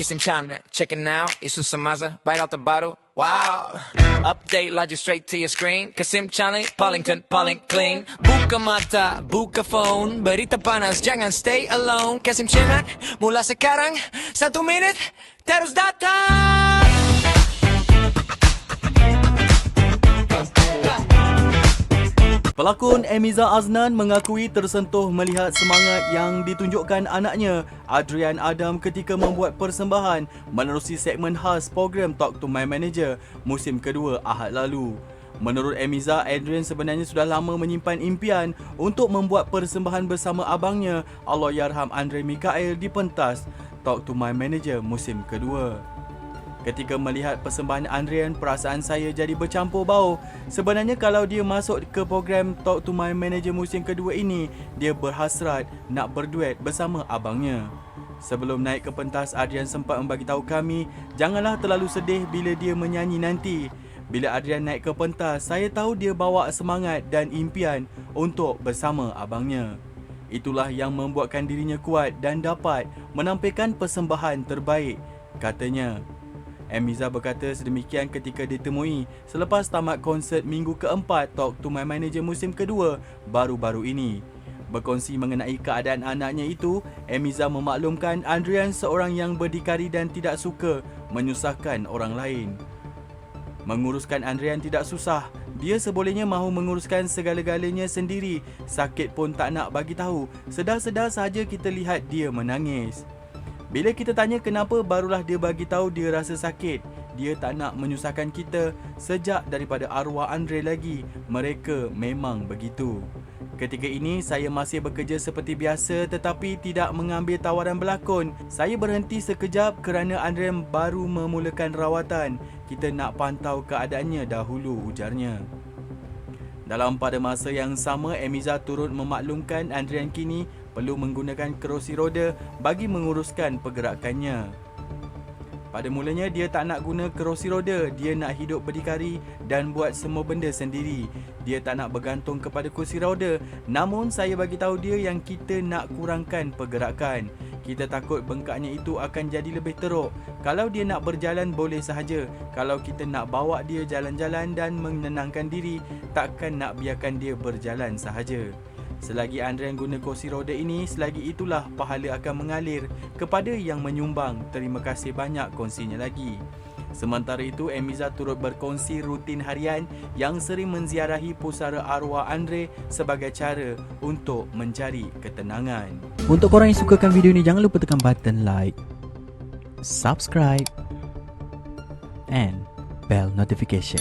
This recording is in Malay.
Kiss him chime, check it now. Isu Samaza, bite out the bottle. Wow. Update logic straight to your screen. Kasim Challenge, Pollington, Polling clean. Buka mata, buka phone. Berita panas, jangan stay alone. Kasim Chinak, mula sekarang. 1 minit, terus datang. Pelakon Emiza Aznan mengakui tersentuh melihat semangat yang ditunjukkan anaknya Adrian Adam ketika membuat persembahan menerusi segmen khas program Talk to My Manager musim kedua Ahad lalu. Menurut Emiza, Adrian sebenarnya sudah lama menyimpan impian untuk membuat persembahan bersama abangnya Allahyarham Andre Mikael di pentas Talk to My Manager musim kedua. Ketika melihat persembahan Adrian, perasaan saya jadi bercampur bau. Sebenarnya kalau dia masuk ke program Talk to My Manager musim kedua ini, dia berhasrat nak berduet bersama abangnya. Sebelum naik ke pentas, Adrian sempat memberitahu kami, janganlah terlalu sedih bila dia menyanyi nanti. Bila Adrian naik ke pentas, saya tahu dia bawa semangat dan impian untuk bersama abangnya. Itulah yang membuatkan dirinya kuat dan dapat menampilkan persembahan terbaik, katanya. Emiza berkata sedemikian ketika ditemui selepas tamat konsert minggu keempat Talk to My Manager musim kedua baru-baru ini. Berkongsi mengenai keadaan anaknya itu, Emiza memaklumkan Adrian seorang yang berdikari dan tidak suka menyusahkan orang lain. Menguruskan Adrian tidak susah. Dia sebolehnya mahu menguruskan segala-galanya sendiri. Sakit pun tak nak bagi tahu. Sedar-sedar sahaja kita lihat dia menangis. Bila kita tanya kenapa, barulah dia bagi tahu dia rasa sakit. Dia tak nak menyusahkan kita sejak daripada arwah Andre lagi. Mereka memang begitu. Ketika ini saya masih bekerja seperti biasa tetapi tidak mengambil tawaran berlakon. Saya berhenti sekejap kerana Andre baru memulakan rawatan. Kita nak pantau keadaannya dahulu, ujarnya. Dalam pada masa yang sama, Emiza turut memaklumkan Adrian kini perlu menggunakan kerusi roda bagi menguruskan pergerakannya. Pada mulanya dia tak nak guna kerusi roda, dia nak hidup berdikari dan buat semua benda sendiri. Dia tak nak bergantung kepada kursi roda. Namun saya bagi tahu dia yang kita nak kurangkan pergerakan. Kita takut bengkaknya itu akan jadi lebih teruk. Kalau dia nak berjalan boleh sahaja. Kalau kita nak bawa dia jalan-jalan dan menenangkan diri, takkan nak biarkan dia berjalan sahaja. Selagi Adrian guna kursi roda ini, selagi itulah pahala akan mengalir kepada yang menyumbang. Terima kasih banyak kongsinya lagi. Sementara itu, Emiza turut berkongsi rutin harian yang sering menziarahi pusara arwah Andre sebagai cara untuk mencari ketenangan. Untuk korang yang sukakan video ni, jangan lupa tekan button like, subscribe and bell notification.